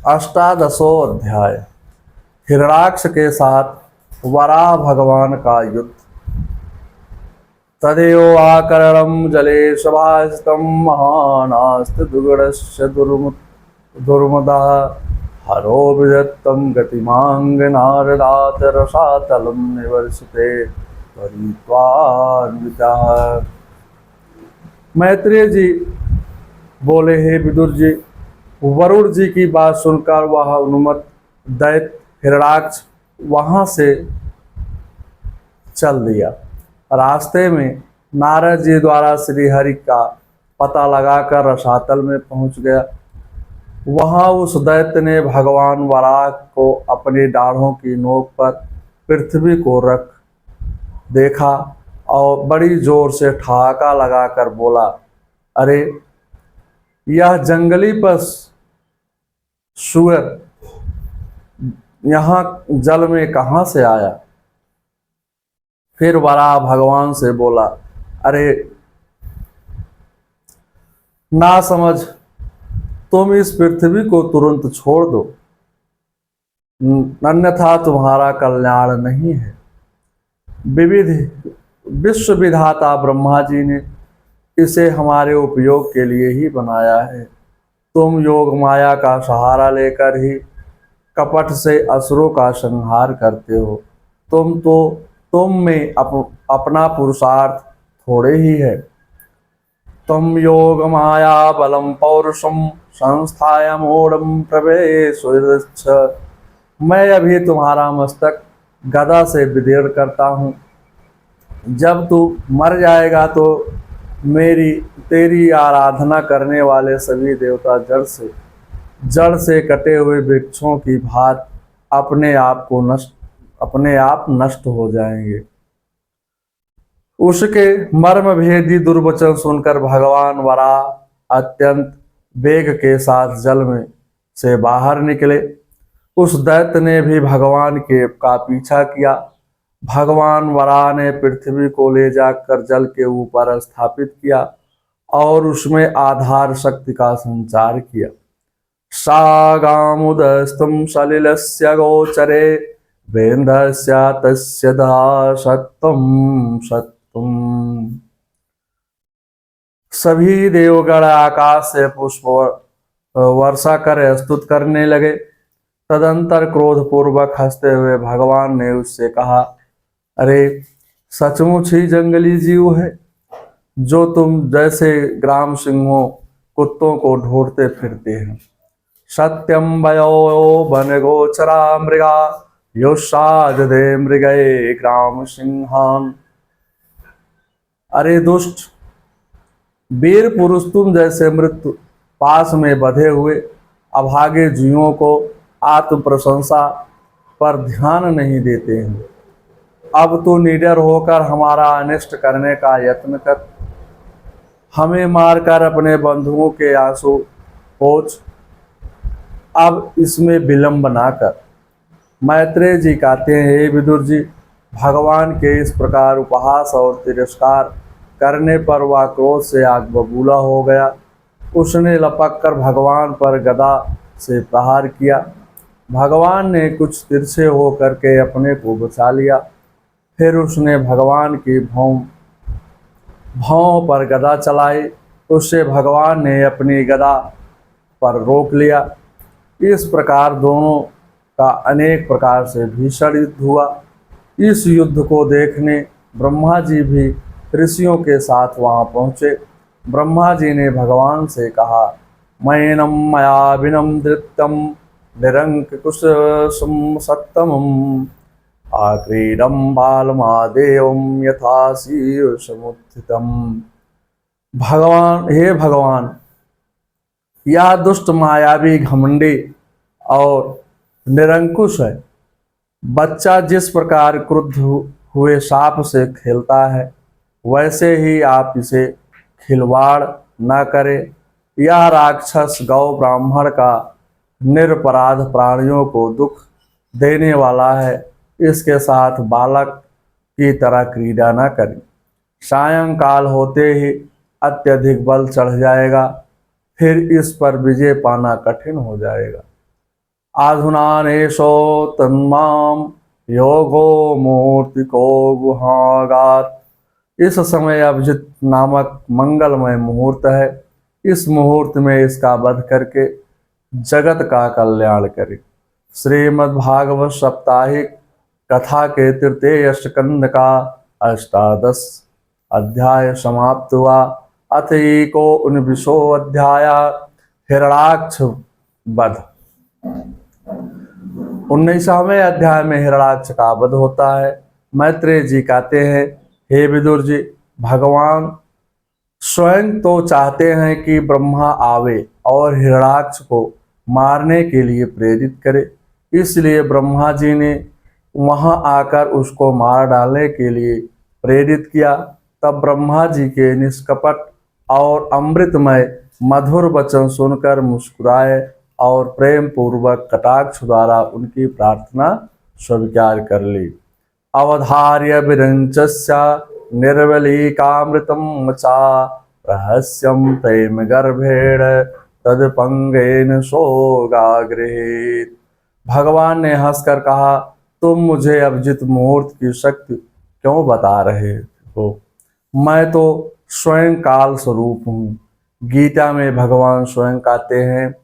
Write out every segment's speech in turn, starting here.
अष्टादशो अध्याय। हिरणाक्ष के साथ वराह भगवान का युद्ध। तदेव आकरणं जले सभास्तं महानास्त दुर्गणस्य दुर्मदः हरो विदत्तं गतिमांग नारदात रसातलं निवर्षते परित्वान्वितः। मैत्रेय जी बोले, हे विदुर जी, वरुण जी की बात सुनकर वह उन्मत्त दैत्य हिरणाक्ष वहां से चल दिया। रास्ते में नारद जी द्वारा श्री हरि का पता लगाकर रसातल में पहुंच गया। वहां उस दैत्य ने भगवान वराह को अपनी दाढ़ों की नोक पर पृथ्वी को रख देखा और बड़ी जोर से ठहाका लगाकर बोला, अरे यह जंगली पशु सुअर यहाँ जल में कहाँ से आया। फिर वराह भगवान से बोला, अरे ना समझ, तुम इस पृथ्वी को तुरंत छोड़ दो, अन्यथा तुम्हारा कल्याण नहीं है। विश्व विधाता ब्रह्मा जी ने इसे हमारे उपयोग के लिए ही बनाया है। तुम योग माया का सहारा लेकर ही कपट से असुरों का संहार करते हो। तुम में अपना पुरुषार्थ थोड़े ही है। तुम योग माया बलम पौरुषम संस्थाय मूढ़म प्रवेश। मैं अभी तुम्हारा मस्तक गदा से विदीर्ण करता हूँ। जब तू मर जाएगा तो तेरी आराधना करने वाले सभी देवता जड़ से कटे हुए वृक्षों की भांति अपने आप नष्ट हो जाएंगे। उसके मर्म भेदी दुर्वचन सुनकर भगवान वराह अत्यंत वेग के साथ जल में से बाहर निकले। उस दैत्य ने भी भगवान का पीछा किया। भगवान वराह ने पृथ्वी को ले जाकर जल के ऊपर स्थापित किया और उसमें आधार शक्ति का संचार किया। सागामुदस्तं सलिलस्य गोचरे वेन्द्रस्य तस्य दासत्वं सत्वं। सभी देवगण आकाश से पुष्प वर्षा कर स्तुत करने लगे। तदंतर क्रोधपूर्वक हंसते हुए भगवान ने उससे कहा, अरे सचमुच ही जंगली जीव है, जो तुम जैसे ग्राम सिंहों कुत्तों को ढूंढते फिरते हैं। सत्यम वयो वन गोचरा मृगा योषादे मृगये ग्राम सिंहान। अरे दुष्ट वीर पुरुष, तुम जैसे मृत्यु पास में बंधे हुए अभागे जीवों को आत्म प्रशंसा पर ध्यान नहीं देते हैं। अब तू निडर होकर हमारा अनिष्ट करने का यत्न कर, हमें मारकर अपने बंधुओं के आंसू पोंछ। अब इसमें विलंब ना कर। मैत्रेय जी कहते हैं, हे विदुर जी, भगवान के इस प्रकार उपहास और तिरस्कार करने पर वह क्रोध से आग बबूला हो गया। उसने लपक कर भगवान पर गदा से प्रहार किया। भगवान ने कुछ तिरछे हो करके अपने को बचा लिया। फिर उसने भगवान की भौं पर गदा चलाई। उससे भगवान ने अपनी गदा पर रोक लिया। इस प्रकार दोनों का अनेक प्रकार से भीषण युद्ध हुआ। इस युद्ध को देखने ब्रह्मा जी भी ऋषियों के साथ वहां पहुंचे। ब्रह्मा जी ने भगवान से कहा, मैनम मया विनम दृप्तम निरंकुश सत्तमम् आक्रीडम बालमादेवम यथा शीर्षमुत्थितम्। भगवान, हे भगवान, यह दुष्ट मायावी घमंडी और निरंकुश है। बच्चा जिस प्रकार क्रुद्ध हुए सांप से खेलता है, वैसे ही आप इसे खिलवाड़ न करें। यह राक्षस गौ ब्राह्मण का निरपराध प्राणियों को दुख देने वाला है। इसके साथ बालक की तरह क्रीड़ा न करें। सायंकाल होते ही अत्यधिक बल चढ़ जाएगा, फिर इस पर विजय पाना कठिन हो जाएगा। आधुनानेशो तन्माम योगो मूर्तिको गुहागार। इस समय अभिजित नामक मंगलमय मुहूर्त है। इस मुहूर्त में इसका वध करके जगत का कल्याण करे। श्रीमद्भागवत साप्ताहिक कथा के तृतीय स्कंद का 18 अध्याय समाप्त हुआ। अथ एको 19 अध्याय हिरणाक्ष वध। 19वें अध्याय में हिरणाक्ष का वध होता है। मैत्रेय जी कहते हैं, हे विदुर जी, भगवान स्वयं तो चाहते हैं कि ब्रह्मा आवे और हिरणाक्ष को मारने के लिए प्रेरित करे, इसलिए ब्रह्मा जी ने वहां आकर उसको मार डालने के लिए प्रेरित किया। तब ब्रह्मा जी के निष्कपट और अमृतमय मधुर वचन सुनकर मुस्कुराए और प्रेम पूर्वक कटाक्ष द्वारा उनकी प्रार्थना स्वीकार कर ली। अवधार्य विरंचस्य निर्वलीकामृतं मचा रहस्यं प्रेम गर्भेण तदपंगेन सोगागृहीत। भगवान ने हंसकर कहा, तुम मुझे अभिजित मुहूर्त की शक्ति क्यों बता रहे हो? मैं तो स्वयं काल स्वरूप हूँ। गीता में भगवान स्वयं कहते हैं,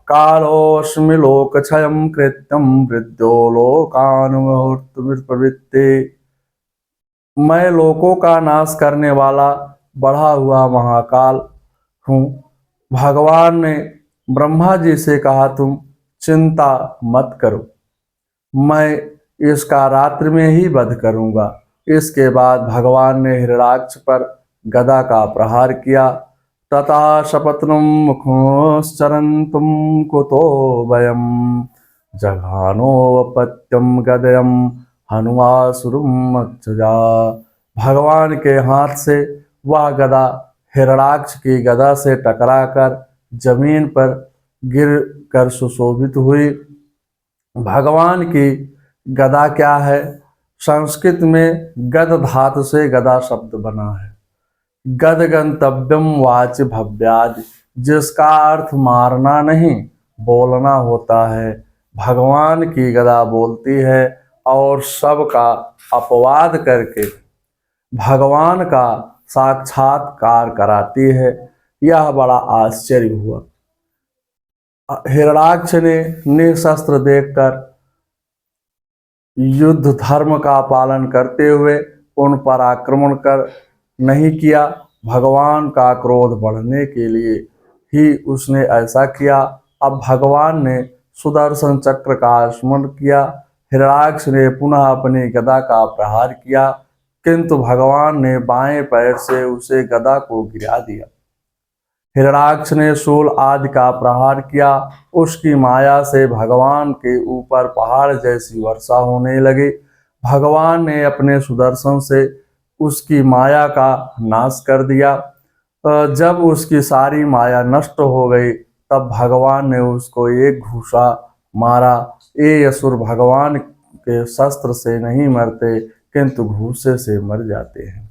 कालोऽस्मि लोकक्षयं कृत्यं वृद्धो लोकान् मुहूर्त प्रवृत्ते। मैं लोकों का नाश करने वाला बढ़ा हुआ महाकाल हूँ। भगवान ने ब्रह्मा जी से कहा, तुम चिंता मत करो, मैं इसका रात्रि में ही वध करूंगा। इसके बाद भगवान ने हिरणाक्ष पर गदा का प्रहार किया। तथा शपथनं मुखश्चरन्तं कुतो वयं जघानोपत्यं गदयं हनुमासुरं अक्षजा। भगवान के हाथ से वह गदा हिरणाक्ष की गदा से टकराकर जमीन पर गिर कर सुशोभित हुई। भगवान की गदा क्या है? संस्कृत में गद धातु से गदा शब्द बना है। गद गंतव्यम वाच भव्यादि, जिसका अर्थ मारना नहीं बोलना होता है। भगवान की गदा बोलती है और सबका अपवाद करके भगवान का साक्षात्कार कराती है। यह बड़ा आश्चर्य हुआ। हिरणाक्ष ने निशस्त्र देखकर युद्ध धर्म का पालन करते हुए उन पर आक्रमण कर नहीं किया। भगवान का क्रोध बढ़ने के लिए ही उसने ऐसा किया। अब भगवान ने सुदर्शन चक्र का स्मरण किया। हिरणाक्ष ने पुनः अपनी गदा का प्रहार किया, किंतु भगवान ने बाएं पैर से उसे गदा को गिरा दिया। हिरणाक्ष ने शूल आदि का प्रहार किया। उसकी माया से भगवान के ऊपर पहाड़ जैसी वर्षा होने लगी। भगवान ने अपने सुदर्शन से उसकी माया का नाश कर दिया। जब उसकी सारी माया नष्ट हो गई, तब भगवान ने उसको एक घूसा मारा। ये असुर भगवान के शस्त्र से नहीं मरते, किंतु घूसे से मर जाते हैं।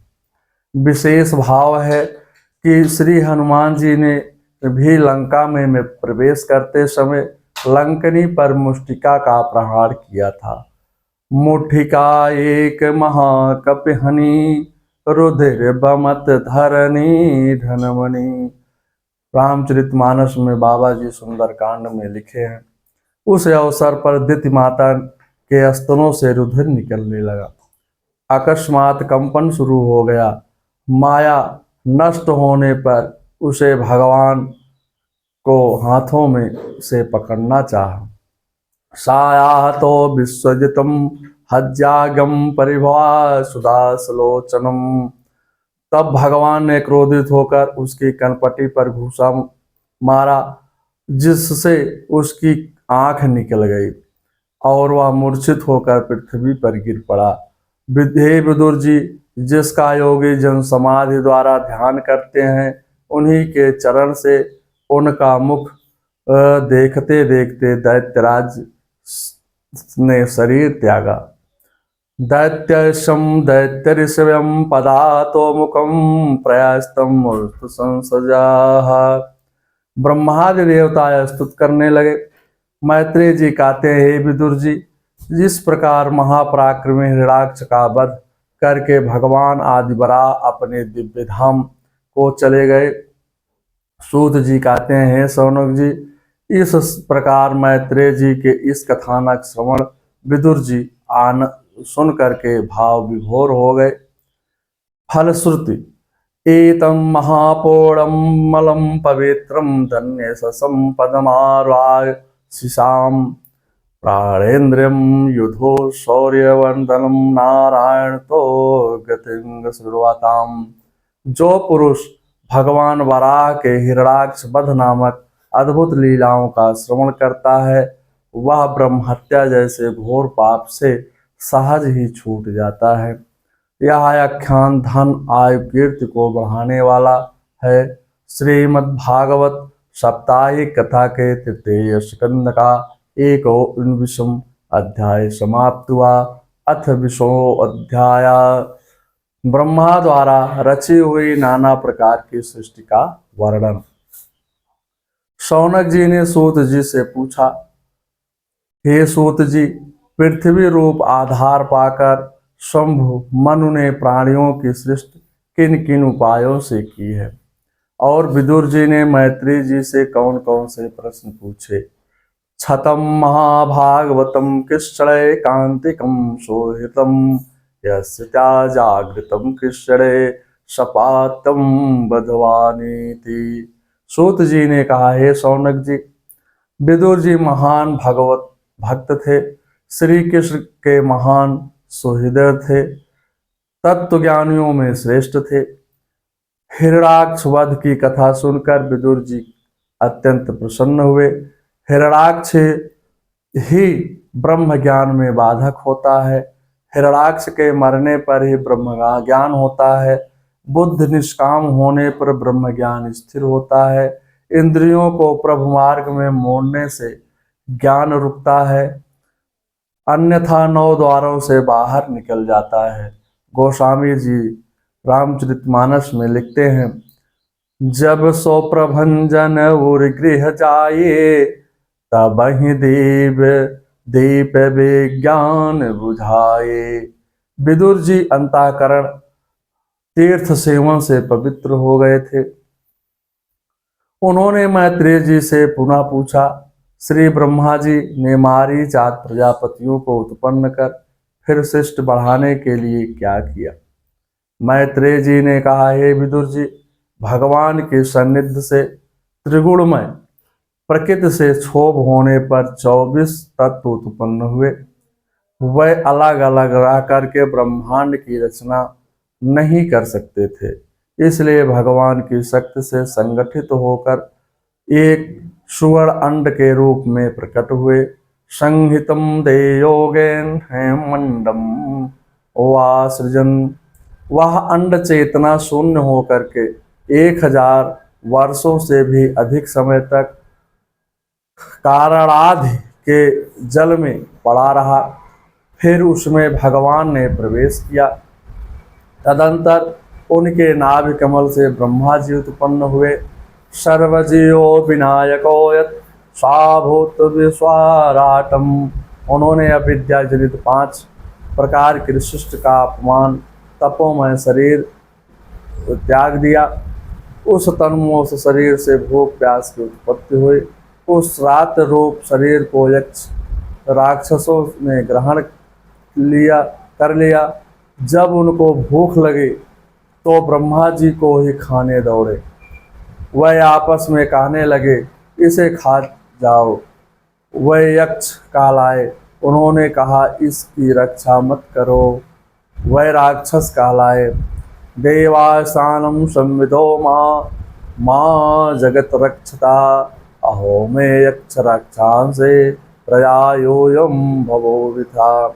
विशेष भाव है कि श्री हनुमान जी ने भी लंका में प्रवेश करते समय लंकनी पर मुष्टिका का प्रहार किया था। मुठिका एक महाकपिहनि रुधिर बमत धरनी धनमणि। रामचरितमानस में बाबा जी सुंदरकांड में लिखे हैं, उस अवसर पर दिति माता के स्तनों से रुधिर निकलने लगा। अकस्मात कंपन शुरू हो गया। माया नष्ट होने पर उसे भगवान को हाथों में से पकड़ना चाहा। साया तो विश्वजितम हज्जागम परिभवा सुदासलोचनम। तब भगवान ने क्रोधित होकर उसकी कनपटी पर घूसा मारा, जिससे उसकी आंख निकल गई और वह मूर्छित होकर पृथ्वी पर गिर पड़ा। हे विदुर जी, जिसका योगी जन समाधि द्वारा ध्यान करते हैं, उन्हीं के चरण से उनका मुख देखते देखते दैत्यराज ने शरीर त्यागा। दैत्यशम दैत्यऋषव्यम पदातो मुखम प्रयास्तम संसजा। ब्रह्मादि देवता स्तुत करने लगे। मैत्रेय जी कहते हैं, हे विदुर जी, जिस प्रकार महापराक्रमी हिरणाक्ष का वध करके भगवान आदिवराह अपने दिव्य धाम को चले गए। सूत जी कहते हैं, हे शौनक जी, इस प्रकार मैत्रेय जी के इस कथानक श्रवण विदुर जी आन सुन करके भाव विभोर हो गए। फलश्रुति एतं महापोड़ं मलं पवित्रं धन्य संपदमार्वाय शिशाम प्राणेन्द्रियं युधो शौर्यवर्धनम नारायण तो गतिंग श्रुवाताम। जो पुरुष भगवान वराह के हिरणाक्ष वध नामक अद्भुत लीलाओं का श्रवण करता है, वह ब्रह्म हत्या जैसे घोर पाप से सहज ही छूट जाता है। यह आख्यान धन आयु कीर्ति को बढ़ाने वाला है। श्रीमद् भागवत साप्ताहिक कथा के तृतीय स्कंद का 19वां अध्याय समाप्त हुआ। अथ 20वां अध्याय ब्रह्मा द्वारा रची हुई नाना प्रकार की सृष्टि का वर्णन। शौनक जी ने सूत जी से पूछा, हे सूत जी, पृथ्वी रूप आधार पाकर शंभु मनु ने प्राणियों की सृष्टि किन किन उपायों से की है? और विदुर जी ने मैत्री जी से कौन कौन से प्रश्न पूछे? छतम महाभागवतम कृष्णे कांतिकम सोहितम यस्या जागृतम कृष्णे सपातम बधवानीति। सूत जी ने कहा, हे शौनक जी, विदुर जी महान भगवत भक्त थे, श्री कृष्ण के महान सुहृदय थे, तत्वज्ञानियों में श्रेष्ठ थे। हिरणाक्ष वध की कथा सुनकर विदुर जी अत्यंत प्रसन्न हुए। हिरणाक्ष ही ब्रह्म ज्ञान में बाधक होता है। हिरणाक्ष के मरने पर ही ब्रह्म ज्ञान होता है। बुद्ध निष्काम होने पर ब्रह्म ज्ञान स्थिर होता है। इंद्रियों को प्रभु मार्ग में मोड़ने से ज्ञान रुकता है, अन्यथा 9 द्वारों से बाहर निकल जाता है। गोस्वामी जी रामचरितमानस में लिखते हैं, जब सो प्रभंजन उर गृह जाए, तब ही दीप विज्ञान बुझाए। विदुर जी अंतःकरण तीर्थ सेवन से पवित्र हो गए थे। उन्होंने मैत्रेय जी से पुनः पूछा, श्री ब्रह्मा जी ने मारीच आदि प्रजापतियों को उत्पन्न कर फिर शिष्ट बढ़ाने के लिए क्या किया? मैत्रेय जी ने कहा, हे विदुर जी, भगवान के सान्निध्य से त्रिगुणमय प्रकृति से क्षोभ होने पर 24 तत्व उत्पन्न हुए। वह अलग अलग रह करके ब्रह्मांड की रचना नहीं कर सकते थे, इसलिए भगवान की शक्ति से संगठित होकर एक सुवर्ण अंड के रूप में प्रकट हुए। संहितम देयोगेन हेमंडम वासृजन। वह अंड चेतना शून्य होकर के 1000 वर्षों से भी अधिक समय तक कारणाधि के जल में पड़ा रहा। फिर उसमें भगवान ने प्रवेश किया। तदंतर उनके नाभि कमल से ब्रह्मा जी उत्पन्न हुए। सर्वजीवो विनायको यत् स्वाभूत विश्वाराटम। उन्होंने अविद्या जनित 5 प्रकार की सृष्टि का अपमान तपोमय शरीर त्याग दिया। उस तन्मोष शरीर से भूख प्यास की उत्पत्ति हुई। उस रात रूप शरीर को यक्ष राक्षसों ने ग्रहण कर लिया। जब उनको भूख लगी तो ब्रह्मा जी को ही खाने दौड़े। वह आपस में कहने लगे, इसे खा जाओ। वह यक्ष कहलाए। उन्होंने कहा, इसकी रक्षा मत करो। वह राक्षस कहलाए। देवासानम संविदो माँ जगत रक्षता, अहो में यक्ष रक्षांसे प्रजायोयम भवो विथा।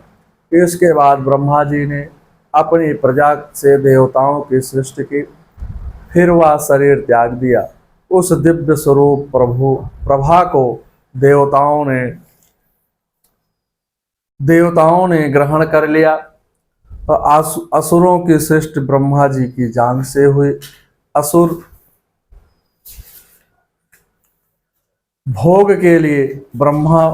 इसके बाद ब्रह्मा जी ने अपनी प्रजा से देवताओं की सृष्टि की। फिर वह शरीर त्याग दिया। उस दिव्य स्वरूप प्रभा को देवताओं ने ग्रहण कर लिया। असुरों की सृष्टि ब्रह्मा जी की जान से हुई। असुर भोग के लिए ब्रह्मा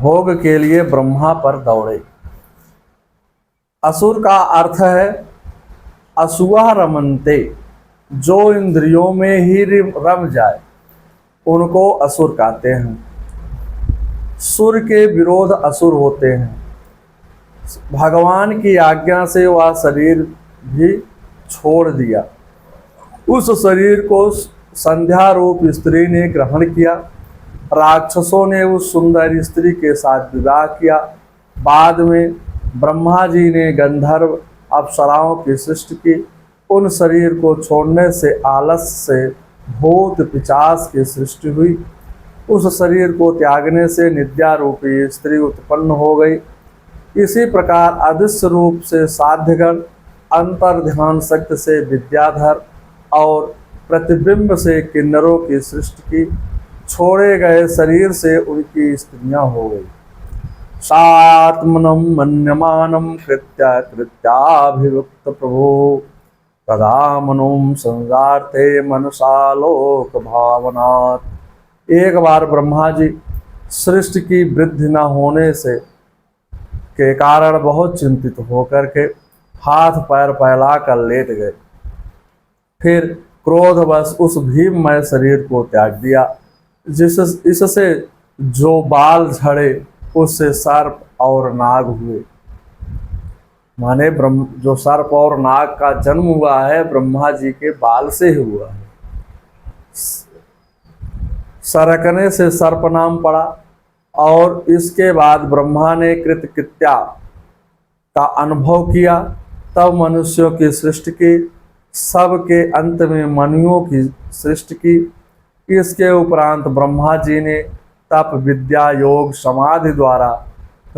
भोग के लिए ब्रह्मा पर दौड़े। असुर का अर्थ है असुआ रमनते, जो इंद्रियों में ही रम जाए उनको असुर कहते हैं। सुर के विरोध असुर होते हैं। भगवान की आज्ञा से वह शरीर भी छोड़ दिया। उस शरीर को संध्या रूप स्त्री ने ग्रहण किया। राक्षसों ने उस सुंदर स्त्री के साथ विवाह किया। बाद में ब्रह्मा जी ने गंधर्व अप्सराओं की सृष्टि की। उन शरीर को छोड़ने से आलस से भूत पिशाच की सृष्टि हुई। उस शरीर को त्यागने से निद्या रूपी स्त्री उत्पन्न हो गई। इसी प्रकार अदृश्य रूप से साध्यगण, अंतर ध्यान शक्ति से विद्याधर और प्रतिबिंब से किन्नरों की सृष्टि की। छोड़े गए शरीर से उनकी स्त्रियां हो गई। सात्मनम मन्यमानम कृत्य कृत्याभियुक्त प्रभु तदा मनुम संजाते मनसालोक भावनात्। एक बार ब्रह्मा जी सृष्टि की वृद्धि न होने से के कारण बहुत चिंतित होकर के हाथ पैर फैला कर लेट गए। फिर क्रोधवश उस भीममय शरीर को त्याग दिया। इससे जो बाल झड़े उससे सर्प और नाग हुए। माने जो सर्प और नाग का जन्म हुआ है ब्रह्मा जी के बाल से ही हुआ है। सरकने से सर्प नाम पड़ा। और इसके बाद ब्रह्मा ने कृतकृत्या का अनुभव किया, तब मनुष्यों की सृष्टि की। सबके अंत में मनुओं की सृष्टि की। इसके उपरांत ब्रह्मा जी ने तप विद्या योग समाधि द्वारा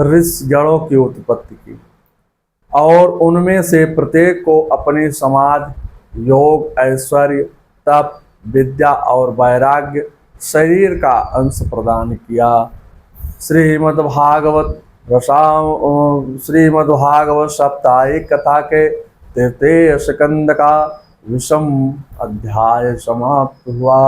ऋषिगणों की उत्पत्ति की और उनमें से प्रत्येक को अपनी समाधि योग ऐश्वर्य तप विद्या और वैराग्य शरीर का अंश प्रदान किया। श्रीमद्भागवत साप्ताहिक कथा के तृतीय स्कंद का 20वां अध्याय समाप्त हुआ।